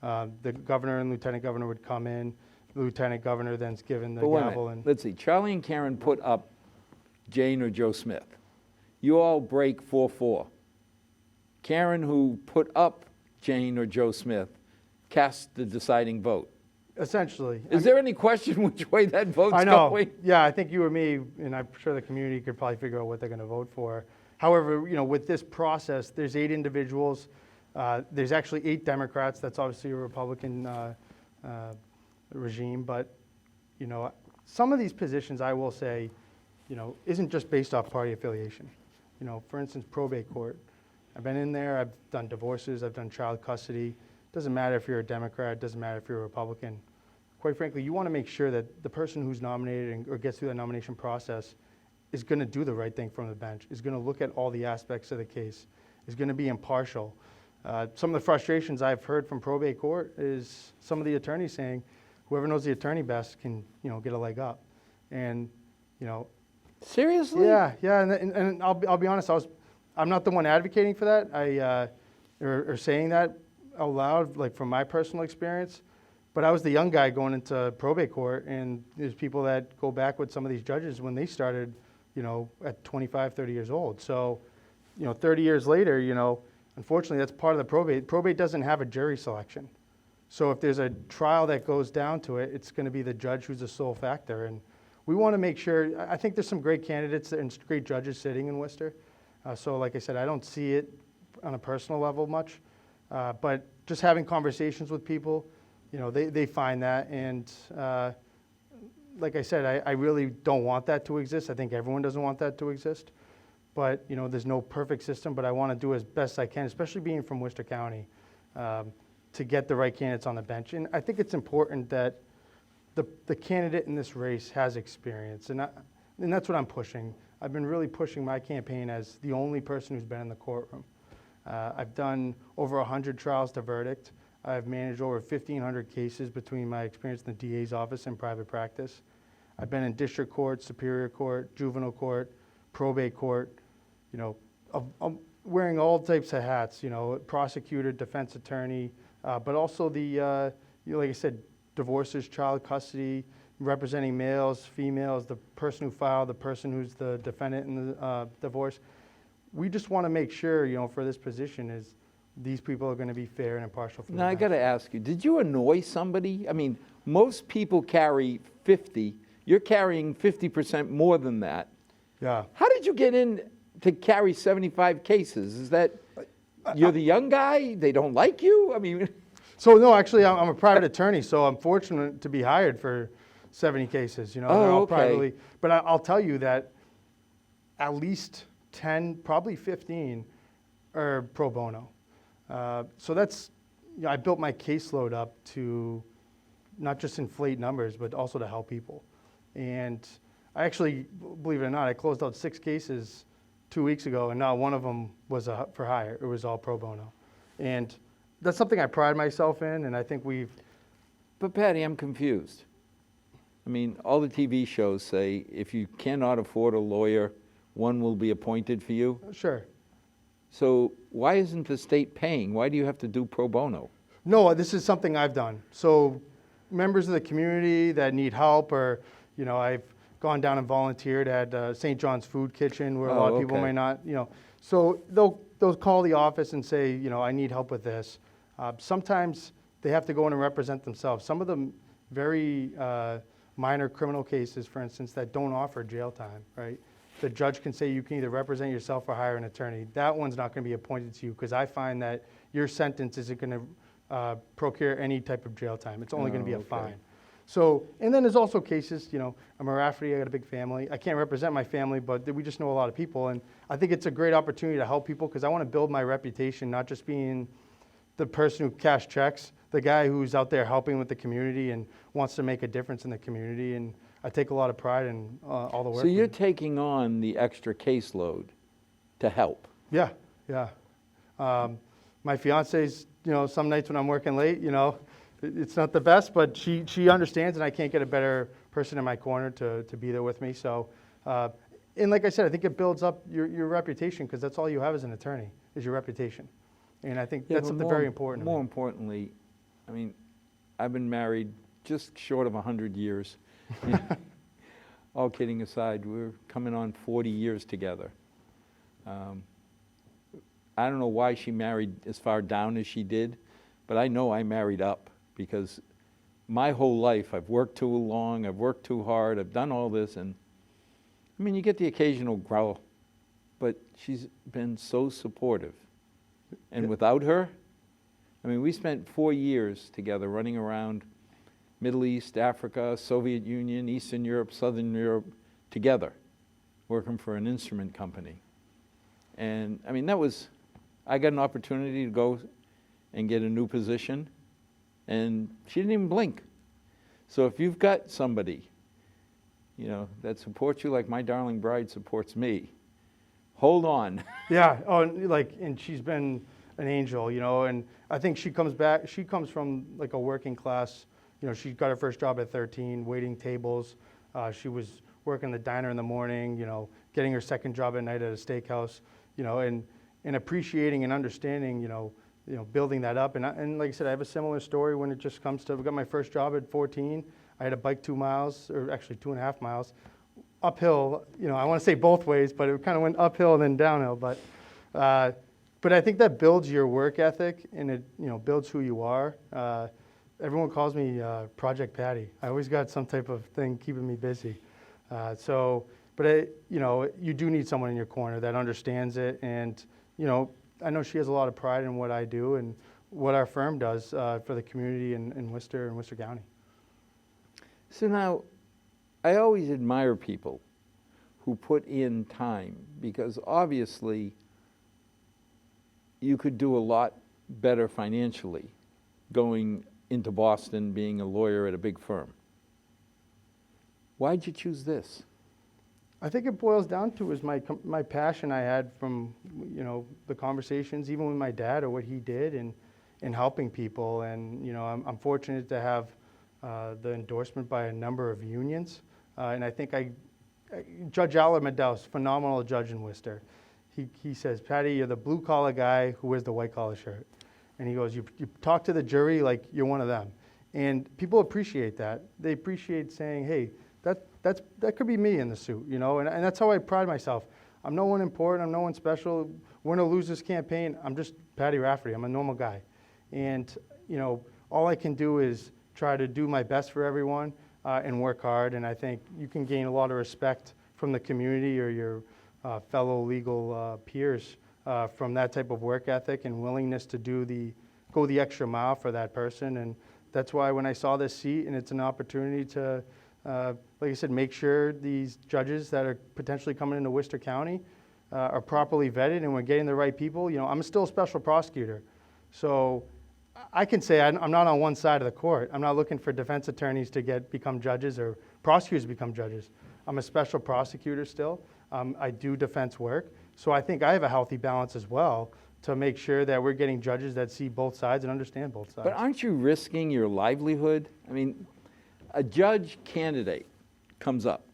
The governor and lieutenant governor would come in. The lieutenant governor then's given the But wait a gavel. minute. And Let's see, Charlie and Karen put up Jane or Joe Smith. You all break 4-4. Karen, who put up Jane or Joe Smith, cast the deciding vote. essentially. Is there any question which way that vote's I know. going? Yeah, I think you or me, and I'm sure the community could probably figure out what they're going to vote for. However, with this process, there's 8 individuals. There's actually 8 Democrats. That's obviously a Republican regime. But, some of these positions, I will say, isn't just based off party affiliation. For instance, probate court. I've been in there. I've done divorces. I've done child custody. Doesn't matter if you're a Democrat. Doesn't matter if you're a Republican. Quite frankly, you want to make sure that the person who's nominated or gets through the nomination process is going to do the right thing from the bench, is going to look at all the aspects of the case, is going to be impartial. Some of the frustrations I've heard from probate court is some of the attorneys saying, whoever knows the attorney best can, get a leg up. And, Seriously? yeah, and I'll be honest, I'm not the one advocating for that. Or saying that out loud, like from my personal experience. But I was the young guy going into probate court, and there's people that go back with some of these judges when they started, at 25, 30 years old. So, 30 years later, unfortunately, that's part of the probate. Probate doesn't have a jury selection. So if there's a trial that goes down to it, it's going to be the judge who's the sole factor. And we want to make sure, I think there's some great candidates and great judges sitting in Worcester. So like I said, I don't see it on a personal level much. But just having conversations with people, they find that. And like I said, I really don't want that to exist. I think everyone doesn't want that to exist. But, there's no perfect system, but I want to do as best I can, especially being from Worcester County, to get the right candidates on the bench. And I think it's important that the candidate in this race has experience. And that's what I'm pushing. I've been really pushing my campaign as the only person who's been in the courtroom. I've done over 100 trials to verdict. I've managed over 1,500 cases between my experience in the DA's office and private practice. I've been in district court, superior court, juvenile court, probate court, I'm wearing all types of hats, prosecutor, defense attorney, but also the, like I said, divorces, child custody, representing males, females, the person who filed, the person who's the defendant in the divorce. We just want to make sure, for this position is these people are going to be fair and impartial. Now, I got to ask you, did you annoy somebody? I mean, most people carry 50. You're carrying 50% more than that. Yeah. How did you get in to carry 75 cases? Is that you're the young guy? They don't like you? I mean... So, no, actually, I'm a private attorney, so I'm fortunate to be hired for 70 cases. They're all privately. But I'll tell you that at least 10, probably 15 are pro bono. So that's, I built my caseload up to not just inflate numbers, but also to help people. And I actually, believe it or not, I closed out 6 cases 2 weeks ago, and not one of them was for hire. It was all pro bono. And that's something I pride myself in, and I think we've... But Patty, I'm confused. I mean, all the TV shows say if you cannot afford a lawyer, one will be appointed for you. Sure. So why isn't the state paying? Why do you have to do pro bono? No, this is something I've done. So members of the community that need help, or, I've gone down and volunteered at St. John's Food Kitchen, where a lot of people may not, So they'll call the office and say, I need help with this. Sometimes they have to go in and represent themselves. Some of them very minor criminal cases, for instance, that don't offer jail time, right? The judge can say you can either represent yourself or hire an attorney. That one's not going to be appointed to you, because I find that your sentence isn't going to procure any type of jail time. It's only going to be a fine. So, and then there's also cases, I'm a Rafferty, I got a big family. I can't represent my family, but we just know a lot of people. And I think it's a great opportunity to help people, because I want to build my reputation, not just being the person who cash checks, the guy who's out there helping with the community and wants to make a difference in the community. And I take a lot of pride in all the work. So you're taking on the extra caseload to help? Yeah, yeah. My fiance's, some nights when I'm working late, it's not the best, but she understands, and I can't get a better person in my corner to be there with me. So, and like I said, I think it builds up your reputation, because that's all you have as an attorney, is your reputation. And I think that's something very important. More importantly, I mean, I've been married just short of 100 years. All kidding aside, we're coming on 40 years together. I don't know why she married as far down as she did, but I know I married up, because my whole life I've worked too long, I've worked too hard, I've done all this, and I mean, you get the occasional growl, but she's been so supportive. And without her, I mean, we spent 4 years together running around Middle East, Africa, Soviet Union, Eastern Europe, Southern Europe, together, working for an instrument company. And I mean, I got an opportunity to go and get a new position, and she didn't even blink. So if you've got somebody, that supports you like my darling bride supports me, hold on. Yeah, and she's been an angel, and I think she comes from like a working class, she got her first job at 13, waiting tables. She was working the diner in the morning, getting her second job at night at a steakhouse, and appreciating and understanding, building that up. And like I said, I have a similar story when it just comes to, I got my first job at 14. I had to bike 2 miles, or actually 2.5 miles, uphill. I want to say both ways, but it kind of went uphill and then downhill. But I think that builds your work ethic, and it builds who you are. Everyone calls me Project Patty. I always got some type of thing keeping me busy. But you do need someone in your corner that understands it, and I know she has a lot of pride in what I do and what our firm does for the community in Worcester and Worcester County. So now, I always admire people who put in time, because obviously you could do a lot better financially going into Boston, being a lawyer at a big firm. Why'd you choose this? I think it boils down to is my passion I had from the conversations, even with my dad, or what he did in helping people. And I'm fortunate to have the endorsement by a number of unions. And I think Judge Medell's phenomenal judge in Worcester. He says, Patty, you're the blue collar guy who wears the white collar shirt. And he goes, you talk to the jury like you're one of them. And people appreciate that. They appreciate saying, hey, that could be me in the suit, and that's how I pride myself. I'm no one important, I'm no one special. Win or lose this campaign, I'm just Paddy Rafferty. I'm a normal guy. And, all I can do is try to do my best for everyone and work hard. And I think you can gain a lot of respect from the community or your fellow legal peers from that type of work ethic and willingness to go the extra mile for that person. And that's why when I saw this seat, and it's an opportunity to, like I said, make sure these judges that are potentially coming into Worcester County are properly vetted and we're getting the right people. I'm still a special prosecutor. So I can say I'm not on one side of the court. I'm not looking for defense attorneys to become judges or prosecutors to become judges. I'm a special prosecutor still. I do defense work. So I think I have a healthy balance as well to make sure that we're getting judges that see both sides and understand both sides. But aren't you risking your livelihood? I mean, a judge candidate comes up,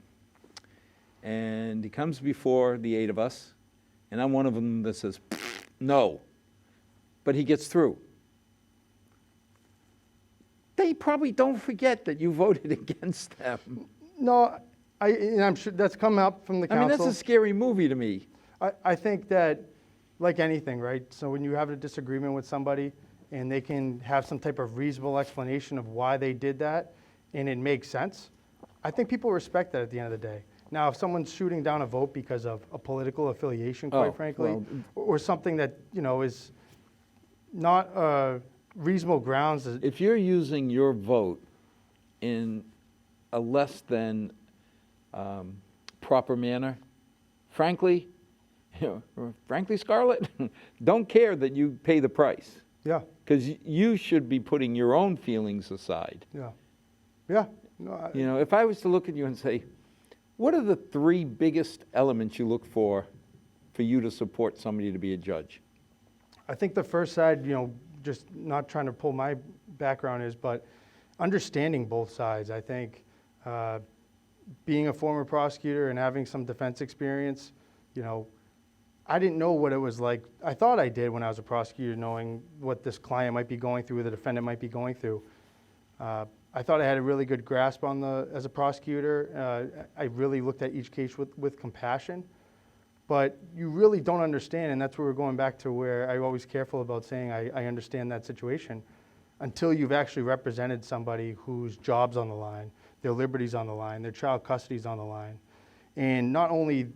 and he comes before the 8 of us, and I'm one of them that says, no, but he gets through. They probably don't forget that you voted against them. No, and I'm sure that's come up from the council. I mean, that's a scary movie to me. I think that, like anything, right? So when you have a disagreement with somebody and they can have some type of reasonable explanation of why they did that, and it makes sense, I think people respect that at the end of the day. Now, if someone's shooting down a vote because of a political affiliation, quite frankly, well, or something that, is not reasonable grounds. If you're using your vote in a less than proper manner, frankly, Scarlett, don't care that you pay the price. Yeah. Because you should be putting your own feelings aside. Yeah. Yeah. No, if I was to look at you and say, what are the 3 biggest elements you look for you to support somebody to be a judge? I think the first side, just not trying to pull my background is, but understanding both sides. I think being a former prosecutor and having some defense experience, I didn't know what it was like. I thought I did when I was a prosecutor, knowing what this client might be going through, the defendant might be going through. I thought I had a really good grasp as a prosecutor. I really looked at each case with compassion, but you really don't understand, and that's where we're going back to where I'm always careful about saying I understand that situation until you've actually represented somebody whose job's on the line, their liberty's on the line, their child custody's on the line. And not only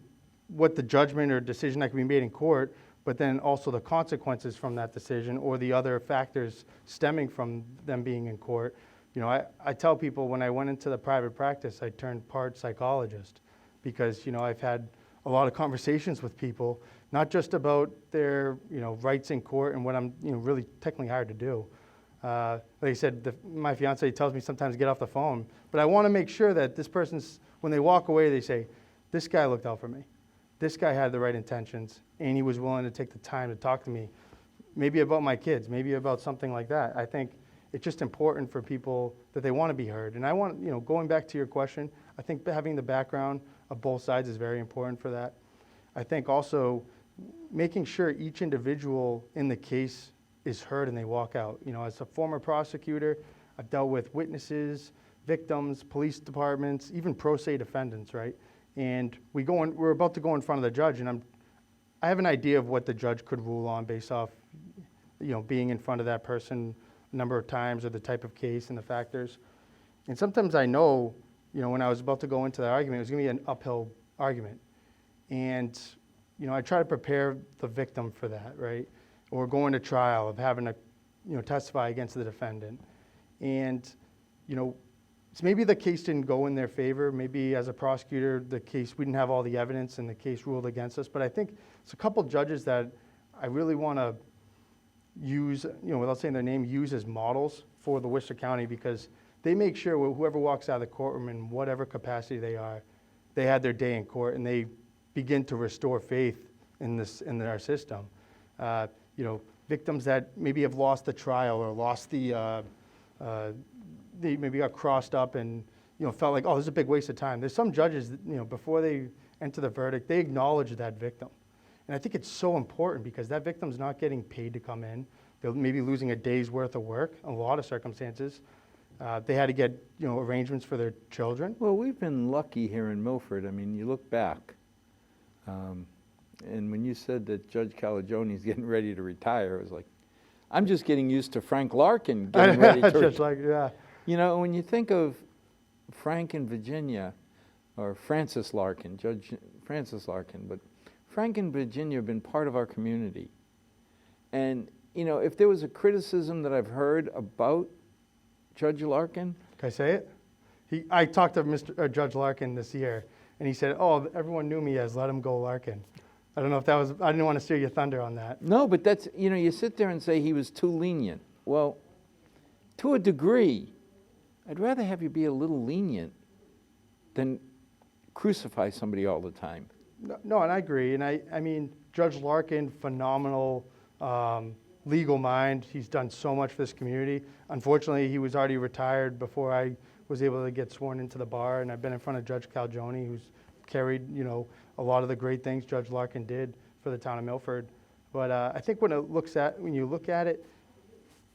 what the judgment or decision that can be made in court, but then also the consequences from that decision or the other factors stemming from them being in court. I tell people when I went into the private practice, I turned part psychologist because, I've had a lot of conversations with people, not just about their, rights in court and what I'm, really technically hired to do. Like I said, my fiance tells me sometimes get off the phone, but I want to make sure that this person's, when they walk away, they say, this guy looked out for me. This guy had the right intentions, and he was willing to take the time to talk to me, maybe about my kids, maybe about something like that. I think it's just important for people that they want to be heard. And I want, going back to your question, I think having the background of both sides is very important for that. I think also making sure each individual in the case is heard and they walk out. You know, as a former prosecutor, I've dealt with witnesses, victims, police departments, even pro se defendants, right? And we're about to go in front of the judge, and I have an idea of what the judge could rule on based off, you know, being in front of that person a number of times, or the type of case and the factors. And sometimes I know, you know, when I was about to go into that argument, it was going to be an uphill argument. And, you know, I try to prepare the victim for that, right? Or going to trial, of having to, you know, testify against the defendant. And, you know, so maybe the case didn't go in their favor. Maybe as a prosecutor, we didn't have all the evidence and the case ruled against us. But I think it's a couple judges that I really want to use, you know, without saying their name, use as models for the Worcester County, because they make sure whoever walks out of the courtroom in whatever capacity they are, they had their day in court and they begin to restore faith in our system. You know, victims that maybe have lost the trial or lost they maybe got crossed up and, you know, felt like, oh, this is a big waste of time. There's some judges that, you know, before they enter the verdict, they acknowledge that victim. And I think it's so important, because that victim's not getting paid to come in. They're maybe losing a day's worth of work in a lot of circumstances. They had to get, you know, arrangements for their children. Well, we've been lucky here in Milford. I mean, you look back, and when you said that Judge Calagione is getting ready to retire, it was like, I'm just getting used to Frank Larkin getting ready to retire. Like, yeah. You know, when you think of Frank in Virginia, or Francis Larkin, Judge Francis Larkin, but Frank and Virginia have been part of our community. And, you know, if there was a criticism that I've heard about Judge Larkin. Can I say it? I talked to Judge Larkin this year, and he said, oh, everyone knew me as Let Him Go Larkin. I don't know if that was, I didn't want to steer your thunder on that. No, but that's, you know, you sit there and say he was too lenient. Well, to a degree, I'd rather have you be a little lenient than crucify somebody all the time. No, and I agree. And I mean, Judge Larkin, phenomenal legal mind. He's done so much for this community. Unfortunately, he was already retired before I was able to get sworn into the bar, and I've been in front of Judge Calagione, who's carried, you know, a lot of the great things Judge Larkin did for the town of Milford. But I think when you look at it,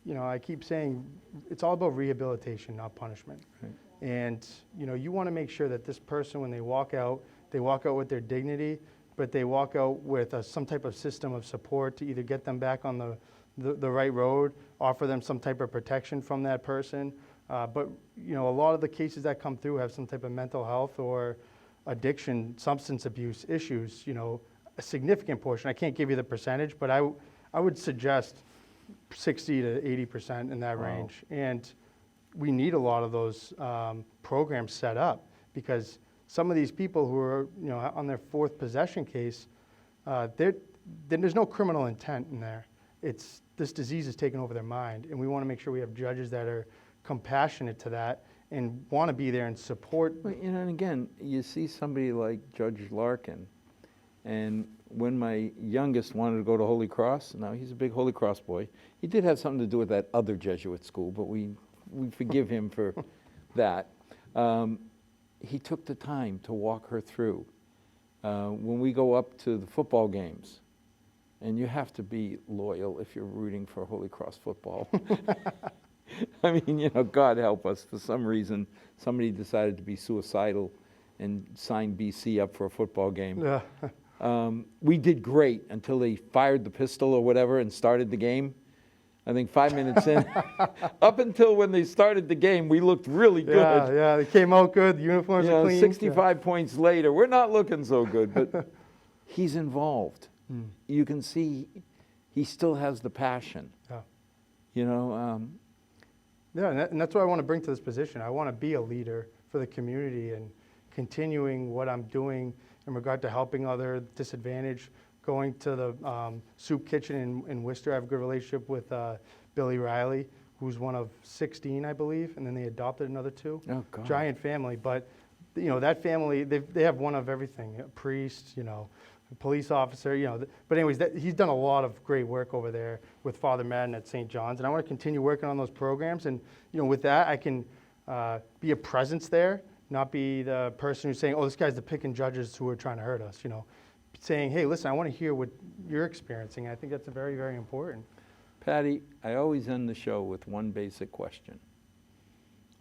you know, I keep saying it's all about rehabilitation, not punishment. Right. And, you know, you want to make sure that this person, when they walk out with their dignity, but they walk out with some type of system of support to either get them back on the right road, offer them some type of protection from that person. But, you know, a lot of the cases that come through have some type of mental health or addiction, substance abuse issues, you know, a significant portion. I can't give you the percentage, but I would suggest 60 to 80% in that range. And we need a lot of those programs set up, because some of these people who are, you know, on their fourth possession case, there's no criminal intent in there. It's this disease has taken over their mind, and we want to make sure we have judges that are compassionate to that and want to be there and support. Well, you know, and again, you see somebody like Judge Larkin, and when my youngest wanted to go to Holy Cross, now he's a big Holy Cross boy. He did have something to do with that other Jesuit school, but we forgive him for that. He took the time to walk her through. When we go up to the football games, and you have to be loyal if you're rooting for Holy Cross football. I mean, you know, God help us. For some reason, somebody decided to be suicidal and sign BC up for a football game. Yeah. We did great until they fired the pistol or whatever and started the game. I think 5 minutes in. Up until when they started the game, we looked really good. Yeah, they came out good. The uniforms are clean. 65 points later, we're not looking so good, but he's involved. You can see he still has the passion. Yeah. You know. Yeah, and that's what I want to bring to this position. I want to be a leader for the community and continuing what I'm doing in regard to helping other disadvantaged, going to the soup kitchen in Worcester. I have a good relationship with Billy Riley, who's one of 16, I believe, and then they adopted another 2. Oh, God. Giant family, but you know, that family, they have one of everything, a priest, you know, a police officer, you know. But anyways, he's done a lot of great work over there with Father Madden at St. John's, and I want to continue working on those programs. And you know, with that, I can be a presence there, not be the person who's saying, oh, this guy's the picking judges who are trying to hurt us, you know. Saying, hey, listen, I want to hear what you're experiencing. I think that's very, very important. Patty, I always end the show with one basic question.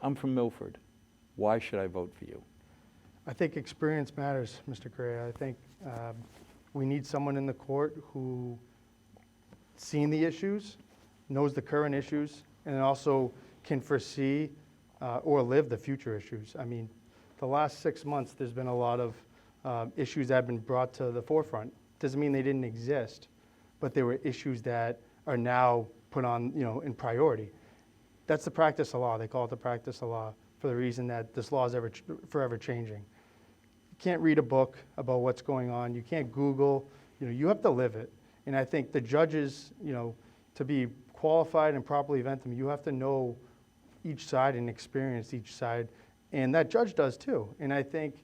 I'm from Milford. Why should I vote for you? I think experience matters, Mr. Correa. I think we need someone in the court who seen the issues, knows the current issues, and also can foresee or live the future issues. I mean, the last 6 months, there's been a lot of issues that have been brought to the forefront. Doesn't mean they didn't exist, but there were issues that are now put on, in priority. That's the practice of law. They call it the practice of law for the reason that this law is forever changing. You can't read a book about what's going on. You can't Google. You have to live it. And I think the judges, to be qualified and properly event them, you have to know each side and experience each side. And that judge does too. And I think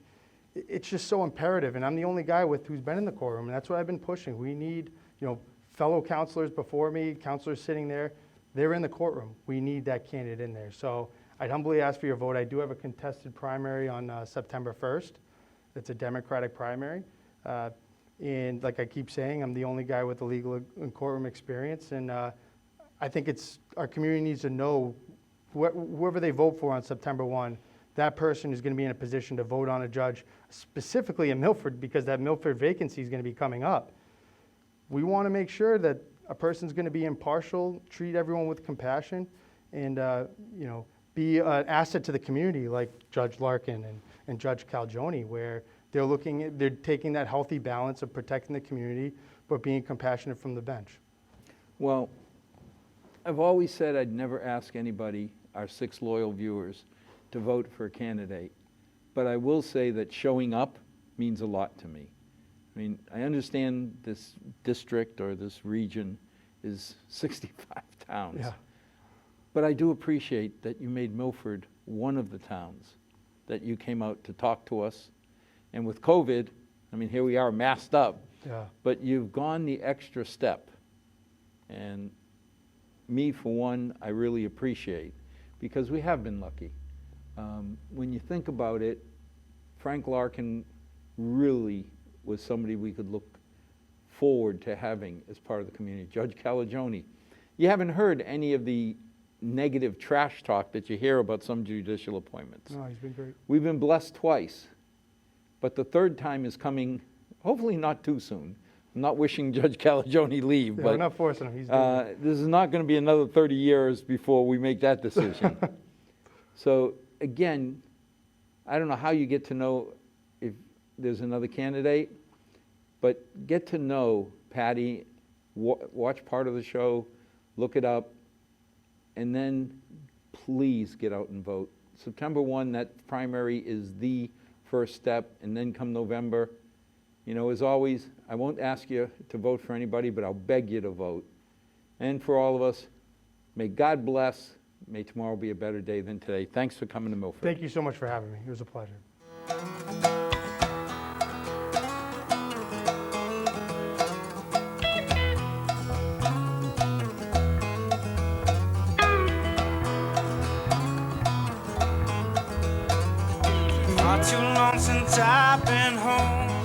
it's just so imperative. And I'm the only guy who's been in the courtroom, and that's what I've been pushing. We need, fellow counselors before me, counselors sitting there, they're in the courtroom. We need that candidate in there. So I'd humbly ask for your vote. I do have a contested primary on September 1st. It's a Democratic primary. And like I keep saying, I'm the only guy with the legal and courtroom experience. And I think our community needs to know whoever they vote for on September 1, that person is going to be in a position to vote on a judge, specifically in Milford, because that Milford vacancy is going to be coming up. We want to make sure that a person's going to be impartial, treat everyone with compassion, and be an asset to the community, like Judge Larkin and Judge Calgione, where they're taking that healthy balance of protecting the community, but being compassionate from the bench. Well, I've always said I'd never ask anybody, our 6 loyal viewers, to vote for a candidate. But I will say that showing up means a lot to me. I mean, I understand this district or this region is 65 towns. Yeah. But I do appreciate that you made Milford one of the towns, that you came out to talk to us. And with COVID, I mean, here we are masked up, Yeah. but you've gone the extra step. And me, for one, I really appreciate, because we have been lucky. When you think about it, Frank Larkin really was somebody we could look forward to having as part of the community. Judge Calgione. You haven't heard any of the negative trash talk that you hear about some judicial appointments. No, he's been great. We've been blessed twice, but the third time is coming, hopefully not too soon. I'm not wishing Judge Calgione leave, Yeah, but we're not forcing him. He's doing it. this is not going to be another 30 years before we make that decision. So again, I don't know how you get to know if there's another candidate, but get to know Patty, watch part of the show, look it up, and then please get out and vote. September 1, that primary is the first step, and then come November, as always, I won't ask you to vote for anybody, but I'll beg you to vote. And for all of us, may God bless. May tomorrow be a better day than today. Thanks for coming to Milford. Thank you so much for having me. It was a pleasure. Not too long since I've been home.